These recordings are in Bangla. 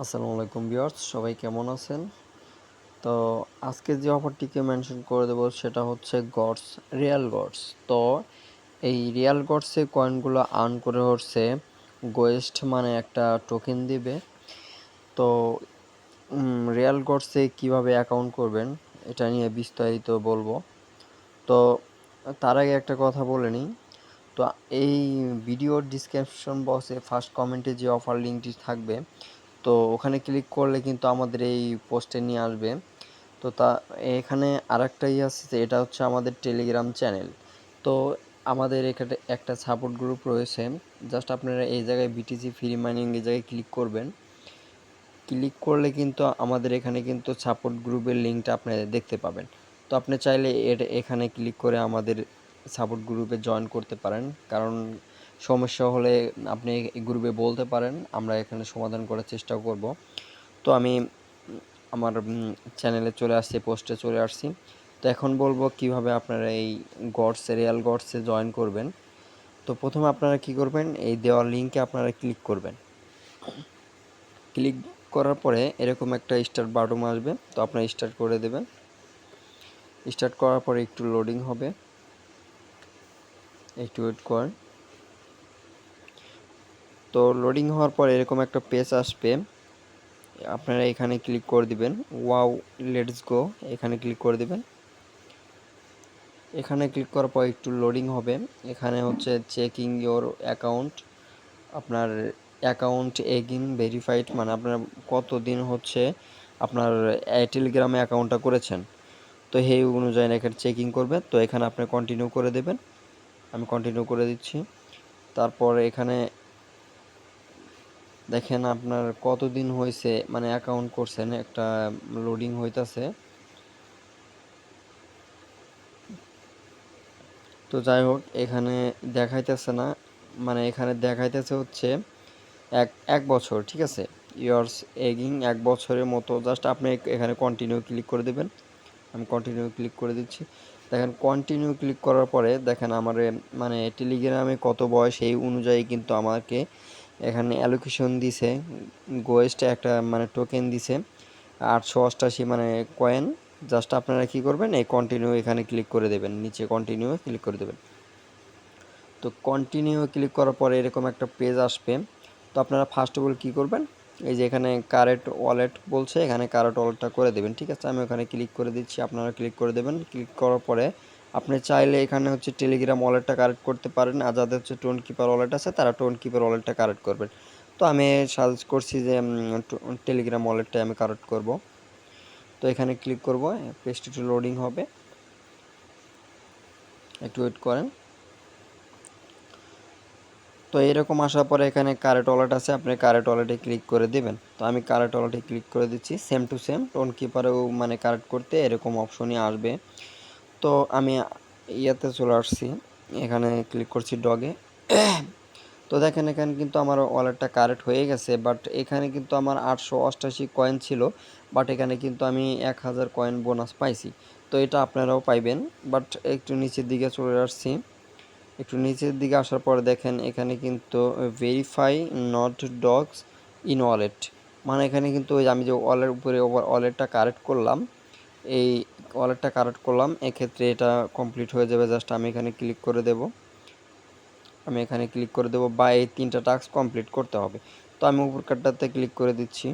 আসসালামু আলাইকুম ভিউয়ার্স, সবাই কেমন আছেন? তো আজকে যে অফারটিকে মেনশন করে দেবো সেটা হচ্ছে গডস, রিয়াল গডস। তো এই রিয়াল গডসে কয়েনগুলো আর্ন করে হচ্ছে গোয়েস্ট মানে একটা টোকেন দিবে। তো রিয়াল গডসে কিভাবে অ্যাকাউন্ট করবেন এটা নিয়ে বিস্তারিত বলবো। তো তার আগে একটা কথা বলে নিই। তো এই ভিডিওর ডিসক্রিপশন বক্সে ফার্স্ট কমেন্টে যে অফার লিঙ্কটি থাকবে, তো ওখানে ক্লিক করলে কিন্তু আমাদের এই পোস্টে নিয়ে আসবে। তো এখানে আরেকটা আছে যে এটা হচ্ছে আমাদের টেলিগ্রাম চ্যানেল। তো আমাদের এখানে একটা সাপোর্ট গ্রুপ রয়েছে। জাস্ট আপনারা এই জায়গায় বিটিসি ফ্রি মাইনিং এই জায়গায় ক্লিক করবেন। ক্লিক করলে কিন্তু আমাদের এখানে কিন্তু সাপোর্ট গ্রুপের লিঙ্কটা আপনারা দেখতে পাবেন। তো আপনি চাইলে এখানে ক্লিক করে আমাদের সাপোর্ট গ্রুপে জয়েন করতে পারেন। কারণ সমস্যা হলে আপনি এই গ্রুপে বলতে পারেন, আমরা এখানে সমাধান করার চেষ্টা করব। তো আমি আমার চ্যানেলে চলে আসছি, পোস্টে চলে আসছি। তো এখন বলবো কিভাবে আপনারা এই গডসে, রিয়াল গডসে জয়েন করবেন। তো প্রথমে আপনারা কি করবেন, এই দেওয়ার লিঙ্কে আপনারা ক্লিক করবেন। ক্লিক করার পরে এরকম একটা স্টার্ট বাটন আসবে, তো আপনারা স্টার্ট করে দেবেন। স্টার্ট করার পরে একটু লোডিং হবে, একটু ওয়েট করেন। তো লোডিং হওয়ার পর এরকম একটা পেজ আসবে, আপনারা এখানে ক্লিক করে দিবেন। ওয়াও লেটস গো, এখানে ক্লিক করে দিবেন। এখানে ক্লিক করার পর একটু লোডিং হবে। এখানে হচ্ছে চেকিং ইওর অ্যাকাউন্ট, আপনার অ্যাকাউন্ট এগেইন ভেরিফাইড মানে আপনার কতদিন হচ্ছে আপনার টেলিগ্রামে অ্যাকাউন্টটা করেছেন। তো সেই অনুযায়ী এখানে চেকিং করবে। তো এখানে আপনি কন্টিনিউ করে দেবেন। আমি কন্টিনিউ করে দিচ্ছি। তারপর এখানে দেখেন আপনার কতদিন হয়েছে মানে অ্যাকাউন্ট করছেন, একটা লোডিং হইতাছে। তো যাই হোক, এখানে দেখাইতেছে না, মানে এখানে দেখাইতেছে হচ্ছে এক এক বছর, ঠিক আছে। ইয়ার্স এগিং 1 বছরের মতো। জাস্ট আপনি এখানে কন্টিনিউ ক্লিক করে দেবেন। আমি কন্টিনিউ ক্লিক করে দিচ্ছি। দেখেন কন্টিনিউ ক্লিক করার পরে দেখেন আমার মানে টেলিগ্রামে কত বয়স এই অনুযায়ী কিন্তু আমাকে এখানে অ্যালোকেশন দিছে, গোয়েস্টে একটা মানে টোকেন দিছে 888 মানে কয়েন। জাস্ট আপনারা কি করবেন, এই কন্টিনিউ এখানে ক্লিক করে দেবেন, নিচে কন্টিনিউ ক্লিক করে দেবেন। তো কন্টিনিউ ক্লিক করার পরে এরকম একটা পেজ আসবে। তো আপনারা ফার্স্ট অফ অল কী করবেন, এই যে এখানে কারেন্ট ওয়ালেট বলছে, এখানে কারেন্ট ওয়ালেটটা করে দেবেন, ঠিক আছে। আমি ওখানে ক্লিক করে দিচ্ছি, আপনারা ক্লিক করে দেবেন। ক্লিক করার পরে আপনি চাইলে এখানে হচ্ছে টেলিগ্রাম ওয়ালেটটা কারেক্ট করতে পারেন, আর যাদের হচ্ছে টোন কিপার ওয়ালেট আছে তারা টোন কিপার ওয়ালেটটা কারেক্ট করবেন। তো আমি সাজেস্ট করছি যে টেলিগ্রাম ওয়ালেটটাই আমি কারেক্ট করব। তো এখানে ক্লিক করব, পেজটি একটু লোডিং হবে, একটু ওয়েট করেন। তো এরকম আসার পরে এখানে কারেন্ট ওয়ালেট আছে, আপনি কারেন্ট ওয়ালেটে ক্লিক করে দিবেন। তো আমি কারেন্ট ওয়ালেটে ক্লিক করে দিচ্ছি। সেম টু সেম টোন কিপারেও মানে কারেক্ট করতে এরকম অপশনই আসবে। তো আমি ইয়াতে চলে আসছি, এখানে ক্লিক করছি ডগে। তো দেখেন এখানে কিন্তু আমার ওয়ালেটটা কারেক্ট হয়ে গেছে, বাট এখানে কিন্তু আমার 888 কয়েন ছিল, বাট এখানে কিন্তু আমি 1000 কয়েন বোনাস পাইছি। তো এটা আপনারাও পাইবেন। বাট একটু নিচের দিকে চলে আসছি, একটু নিচের দিকে আসার পরে দেখেন এখানে কিন্তু verify not dogs in wallet, মানে এখানে কিন্তু ওই আমি যে ওয়ালের উপরে ওয়ালেটটা কারেক্ট করলাম, এই ওয়ালেটটা কারেক্ট করলাম, এক্ষেত্রে এটা কমপ্লিট হয়ে যাবে। জাস্ট আমি এখানে ক্লিক করে দেব, আমি এখানে ক্লিক করে দেবো, বা এই 3টা টাস্ক কমপ্লিট করতে হবে। তো আমি উপর কার্ডটাতে ক্লিক করে দিচ্ছি,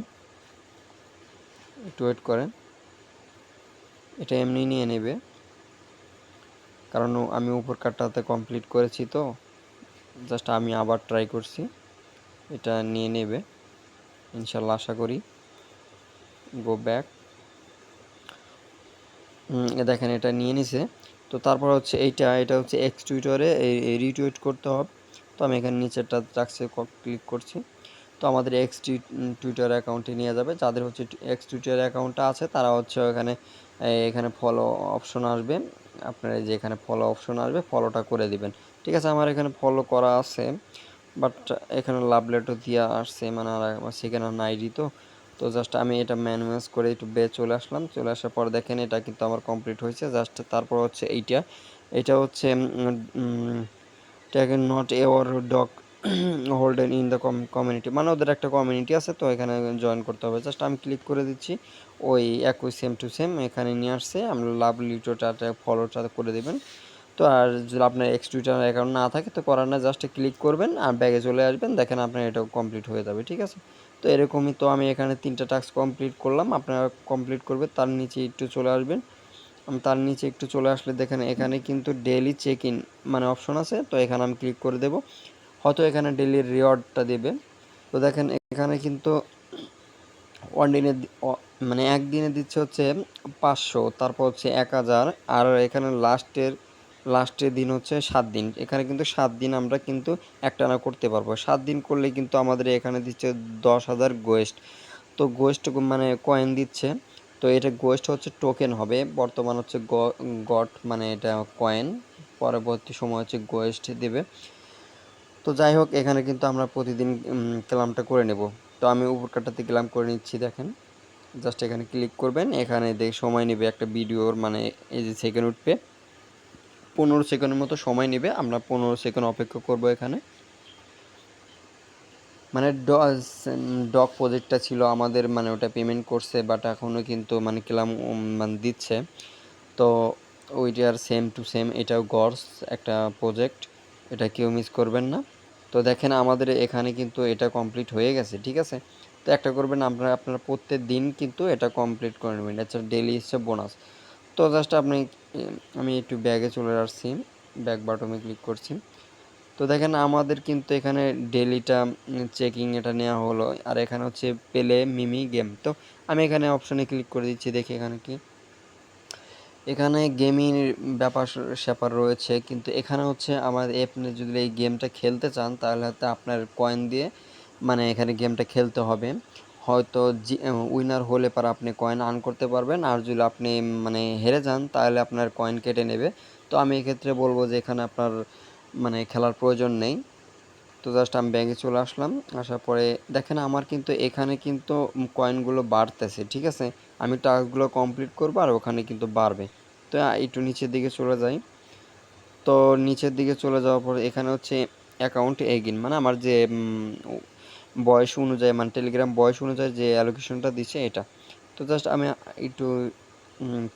একটু ওয়েট করেন, এটা এমনি নিয়ে নেবে, কারণ আমি উপর কার্ডটাতে কমপ্লিট করেছি। তো জাস্ট আমি আবার ট্রাই করছি, এটা নিয়ে নেবে ইনশাল্লাহ, আশা করি। গো ব্যাক, দেখেন এটা নিয়ে নিছে। তো তারপর হচ্ছে এটা হচ্ছে এক্স টুইটারে এই রিটুইট করতে হবে। তো আমি এখানে নিচেরটা ট্রাক্সে ক্লিক করছি। তো আমাদের এক্স টুইটার অ্যাকাউন্টে নিয়ে যাবে। যাদের হচ্ছে এক্স টুইটার অ্যাকাউন্টটা আছে তারা হচ্ছে এখানে ফলো অপশন আসবে, আপনার যে এখানে ফলো অপশন আসবে, ফলোটা করে দিবেন, ঠিক আছে। আমার এখানে ফলো করা আছে, বাট এখানে লাভ লেটার দিয়ে আসছে, মানে আর আমার সেখানে নাইডি। তো তো জাস্ট আমি এটা ম্যানুয়াস করে একটু চলে আসলাম। চলে আসার পর দেখেন এটা কিন্তু আমার কমপ্লিট হয়েছে। জাস্ট তারপর হচ্ছে এটা হচ্ছে এটাকে not our dog holding in the community, মানে ওদের একটা কমিউনিটি আছে, তো এখানে জয়েন করতে হবে। জাস্ট আমি ক্লিক করে দিচ্ছি, ওই একই সেম টু সেম এখানে নিয়ে আসছে। আমরা লাভ লিটোটা ফলোটা করে দেবেন। তো আর যদি আপনার এক্স টুইটার অ্যাকাউন্ট না থাকে তো করার না, জাস্ট ক্লিক করবেন আর ব্যাগে চলে আসবেন, দেখেন আপনার এটাও কমপ্লিট হয়ে যাবে, ঠিক আছে। তো এরকমই, তো আমি এখানে 3টা টাস্ক কমপ্লিট করলাম, আপনারা কমপ্লিট করবে। তার নিচে একটু চলে আসবেন, তার নিচে একটু চলে আসলে দেখেন এখানে কিন্তু ডেইলি চেক ইন মানে অপশন আছে, তো এখানে আমি ক্লিক করে দেব, হয়তো এখানে ডেইলি রিওয়ার্ডটা দেবে। তো দেখেন এখানে কিন্তু ওয়ান দিনে মানে একদিনে দিচ্ছে হচ্ছে 500, তারপর হচ্ছে 1000, আর এখানে লাস্টের দিন হচ্ছে 7 দিন। এখানে কিন্তু 7 দিন আমরা কিন্তু একটানা করতে পারবো। 7 দিন করলে কিন্তু আমাদের এখানে দিচ্ছে 10,000 গোয়েস্ট। তো গোয়েস্ট মানে কয়েন দিচ্ছে। তো এটা গোয়েস্ট হচ্ছে টোকেন হবে, বর্তমান হচ্ছে গট মানে এটা কয়েন, পরবর্তী সময় হচ্ছে গোয়েস্ট দেবে। তো যাই হোক, এখানে কিন্তু আমরা প্রতিদিন ক্লামটা করে নেব। তো আমি উপরকারটাতে ক্লাম করে নিচ্ছি, দেখেন জাস্ট এখানে ক্লিক করবেন, এখানে দেখে সময় নেবে একটা ভিডিওর, মানে এই যে সেকেন্ড উঠবে 15 সেকেন্ডের মতো সময় নেবে। আমরা 15 সেকেন্ড অপেক্ষা করব এখানে। মানে ডগ প্রজেক্টটা ছিল আমাদের, মানে ওটা পেমেন্ট করছে, বাট এখনও কিন্তু মানে ক্লাম মানে দিচ্ছে। তো ওইটার সেম টু সেম এটাও গর্স একটা প্রজেক্ট, এটা কেউ মিস করবেন না। তো দেখেন আমাদের এখানে কিন্তু এটা কমপ্লিট হয়ে গেছে, ঠিক আছে। তো একটা করবেন আপনারা প্রত্যেক দিন কিন্তু এটা কমপ্লিট করে নেবেন, এটা ডেলি হচ্ছে বোনাস। তো জাস্ট আমি একটু ব্যাগে চলে আসছি, ব্যাক বাটনে ক্লিক করছি। তো দেখেন আমাদের কিন্তু এখানে ডেলিটা চেকিং এটা নেওয়া হলো, আর এখানে হচ্ছে পেলে মিমি গেম। তো আমি এখানে অপশনে ক্লিক করে দিচ্ছি, দেখি এখানে কি, এখানে গেমিং ব্যাপার স্যাপার রয়েছে, কিন্তু এখানে হচ্ছে আমার আপনি যদি এই গেমটা খেলতে চান তাহলে হয়তো আপনার কয়েন দিয়ে মানে এখানে গেমটা খেলতে হবে। হয়তো উইনার হলে পর আপনি কয়েন আর্ন করতে পারবেন, আর যদি আপনি মানে হেরে যান তাহলে আপনার কয়েন কেটে নেবে। তো আমি এক্ষেত্রে বলবো যে এখানে আপনার মানে খেলার প্রয়োজন নেই। তো জাস্ট আমি ব্যাগে চলে আসলাম, আসার পরে দেখেন আমার কিন্তু এখানে কিন্তু কয়েনগুলো বাড়তেছে, ঠিক আছে। আমি টাস্কগুলো কমপ্লিট করবো আর ওখানে কিন্তু বাড়বে। তো একটু নিচের দিকে চলে যাই। তো নিচের দিকে চলে যাওয়ার পর এখানে হচ্ছে অ্যাকাউন্ট এগিন, মানে আমার যে বয়স অনুযায়ী, মানে টেলিগ্রাম বয়স অনুযায়ী যে অ্যালোকেশনটা দিচ্ছে এটা। তো জাস্ট আমি একটু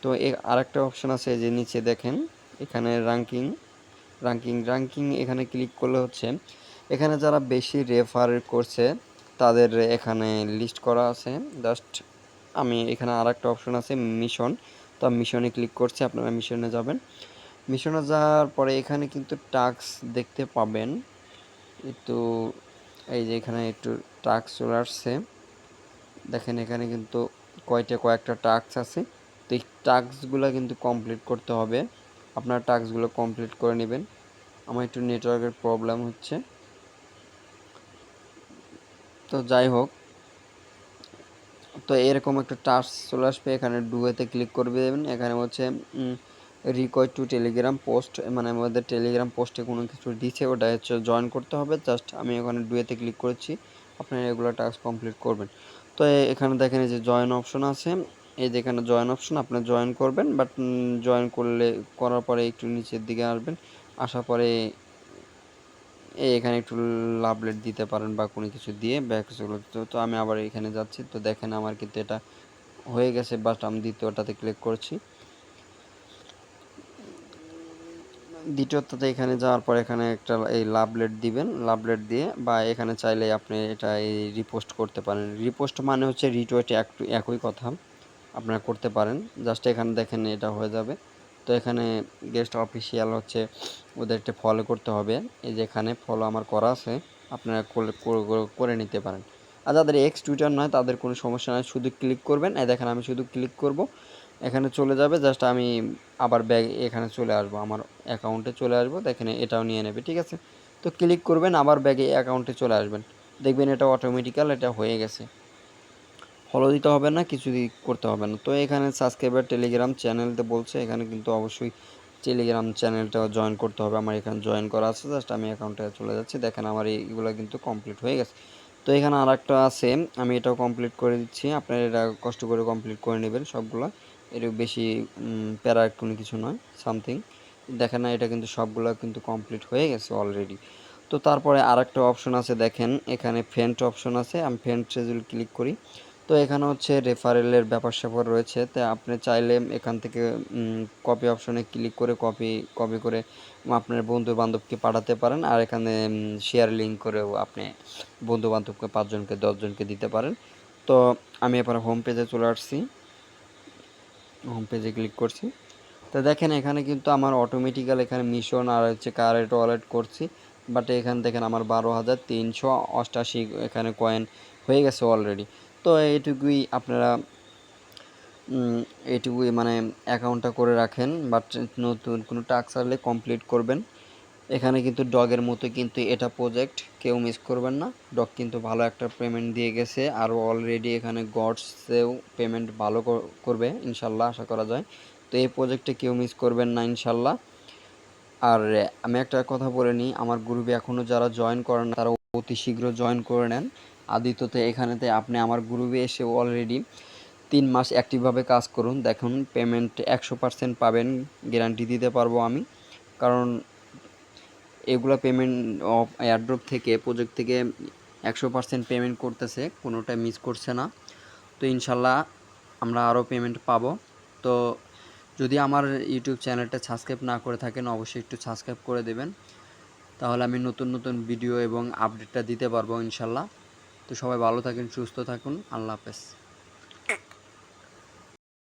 তো আরেকটা অপশন আছে যে নিচে দেখেন, এখানে র্যাঙ্কিং এখানে ক্লিক করলে হচ্ছে এখানে যারা বেশি রেফার করছে তাদের এখানে লিস্ট করা আছে। জাস্ট আমি এখানে আরেকটা অপশন আছে মিশন, তো মিশনে ক্লিক করছি, আপনারা মিশনে যাবেন। মিশনে যাওয়ার পরে এখানে কিন্তু টাস্ক দেখতে পাবেন একটু, এই যে এখানে একটু টাস্ক চলে আসছে, দেখেন এখানে কিন্তু কয়েকটা টাস্ক আছে। তো এই টাস্কগুলো কিন্তু কমপ্লিট করতে হবে, আপনার টাস্কগুলো কমপ্লিট করে নেবেন। আমার একটু নেটওয়ার্কের প্রবলেম হচ্ছে, তো যাই হোক। তো এরকম একটা টাস্ক চলে আসবে, এখানে ডুয়েতে ক্লিক করবে দেবেন। এখানে হচ্ছে রিকোয়েস্ট টু টেলিগ্রাম পোস্ট, মানে আমাদের টেলিগ্রাম পোস্টে কোনো কিছু দিচ্ছে, ওটা হচ্ছে জয়েন করতে হবে। জাস্ট আমি এখানে ডুয়েতে ক্লিক করেছি, আপনারা এগুলো টাস্ক কমপ্লিট করবেন। তো এখানে দেখেন এই যে জয়েন অপশন আছে, এই যে এখানে জয়েন অপশন, আপনারা জয়েন করবেন। বাট জয়েন করার পরে একটু নিচের দিকে আসবেন, আসার পরে এখানে একটু লাভলেট দিতে পারেন বা কোনো কিছু দিয়ে ব্যাক চলে যেতে। তো আমি আবার এখানে যাচ্ছি, তো দেখেন আমার কিন্তু এটা হয়ে গেছে, বাট আমি দ্বিতীয়টাতে ক্লিক করছি। দ্বিতীয়টাতে এখানে যাওয়ার পর এখানে একটা এই লাভলেট দিবেন, লাভলেট দিয়ে বা এখানে চাইলে আপনি এটা এই রিপোস্ট করতে পারেন। রিপোস্ট মানে হচ্ছে রিটুইট, একটু একই কথা, আপনারা করতে পারেন। জাস্ট এখানে দেখেন এটা হয়ে যাবে। তো এখানে গেস্ট অফিসিয়াল হচ্ছে ওদেরকে ফলো করতে হবে, এই যে এখানে ফলো আমার করা আছে, আপনারা করে নিতে পারেন। আর যাদের এক্স টুইটার নয় তাদের কোনো সমস্যা নয়, শুধু ক্লিক করবেন, এই দেখেন আমি শুধু ক্লিক করব, এখানে চলে যাবে। জাস্ট আমি আবার ব্যাগ এখানে চলে আসবো, আমার অ্যাকাউন্টে চলে আসবো, দেখেন এটাও নিয়ে নেবে, ঠিক আছে। তো ক্লিক করবেন, আবার ব্যাগে অ্যাকাউন্টে চলে আসবেন, দেখবেন এটা অটোমেটিক্যাল এটা হয়ে গেছে। ফলো দিতে হবে না, কিছু করতে হবে না। তো এখানে সাবস্ক্রাইবার টেলিগ্রাম চ্যানেলতে বলছে, এখানে কিন্তু অবশ্যই টেলিগ্রাম চ্যানেলটাও জয়েন করতে হবে। আমার এখানে জয়েন করা আছে, জাস্ট আমি অ্যাকাউন্টে চলে যাচ্ছি, দেখেন আমার এইগুলো কিন্তু কমপ্লিট হয়ে গেছে। তো এখানে আর একটা আছে, আমি এটাও কমপ্লিট করে দিচ্ছি, আপনারা এটা কষ্ট করে কমপ্লিট করে নেবেন সবগুলো, এর বেশি প্যারা কোনো কিছু নয় সামথিং। দেখেন না, এটা কিন্তু সবগুলো কিন্তু কমপ্লিট হয়ে গেছে অলরেডি। তো তারপরে আরেকটা অপশন আছে, দেখেন এখানে ফ্রেন্ড অপশন আছে, আমি ফ্রেন্ডসে যদি ক্লিক করি তো এখানে হচ্ছে রেফারেলের ব্যাপার স্যাপার রয়েছে। তো আপনি চাইলে এখান থেকে কপি অপশনে ক্লিক করে কপি করে আপনার বন্ধু বান্ধবকে পাঠাতে পারেন, আর এখানে শেয়ার লিঙ্ক করেও আপনি বন্ধু বান্ধবকে 5 জনকে 10 জনকে দিতে পারেন। তো আমি এবার হোম পেজে চলে আসছি, হোম পেজে ক্লিক করছি। তো দেখেন এখানে কিন্তু আমার অটোমেটিক্যাল এখানে মিশন আর হচ্ছে কারেন্ট ওয়ালেট করছি, বাট এখানে দেখেন আমার 12,388 এখানে কয়েন হয়ে গেছে অলরেডি। তো এইটুকুই আপনারা এইটুকুই মানে অ্যাকাউন্টটা করে রাখেন, বাট নতুন কোনো টাস্ক আসলে কমপ্লিট করবেন। এখানে কিন্তু ডগের মতো কিন্তু এটা প্রজেক্ট, কেউ মিস করবেন না। ডগ কিন্তু ভালো একটা পেমেন্ট দিয়ে গেছে, আর অলরেডি এখানে গডসেও পেমেন্ট ভালো করবে ইনশাল্লাহ, আশা করা যায়। তো এই প্রজেক্টে কেউ মিস করবেন না ইনশাল্লাহ। আর আমি একটা কথা বলে নিই, আমার গ্রুপে এখনও যারা জয়েন করেন না তারা অতি শীঘ্র জয়েন করে নেন। আদিত্যতে এখানেতে আপনি আমার গ্রুপে এসে অলরেডি 3 মাস অ্যাক্টিভভাবে কাজ করুন, দেখুন পেমেন্ট 100% পাবেন, গ্যারান্টি দিতে পারবো আমি। কারণ এগুলা পেমেন্ট এয়ারড্রপ থেকে প্রজেক্ট থেকে 100% পেমেন্ট করতেছে, কোনোটা মিস করছে না। তো ইনশাল্লাহ আমরা আরও পেমেন্ট পাবো। তো যদি আমার ইউটিউব চ্যানেলটা সাবস্ক্রাইব না করে থাকেন অবশ্যই একটু সাবস্ক্রাইব করে দেবেন, তাহলে আমি নতুন নতুন ভিডিও এবং আপডেটটা দিতে পারবো ইনশাল্লাহ। তো সবাই ভালো থাকেন, সুস্থ থাকুন, আল্লাহ হাফেজ।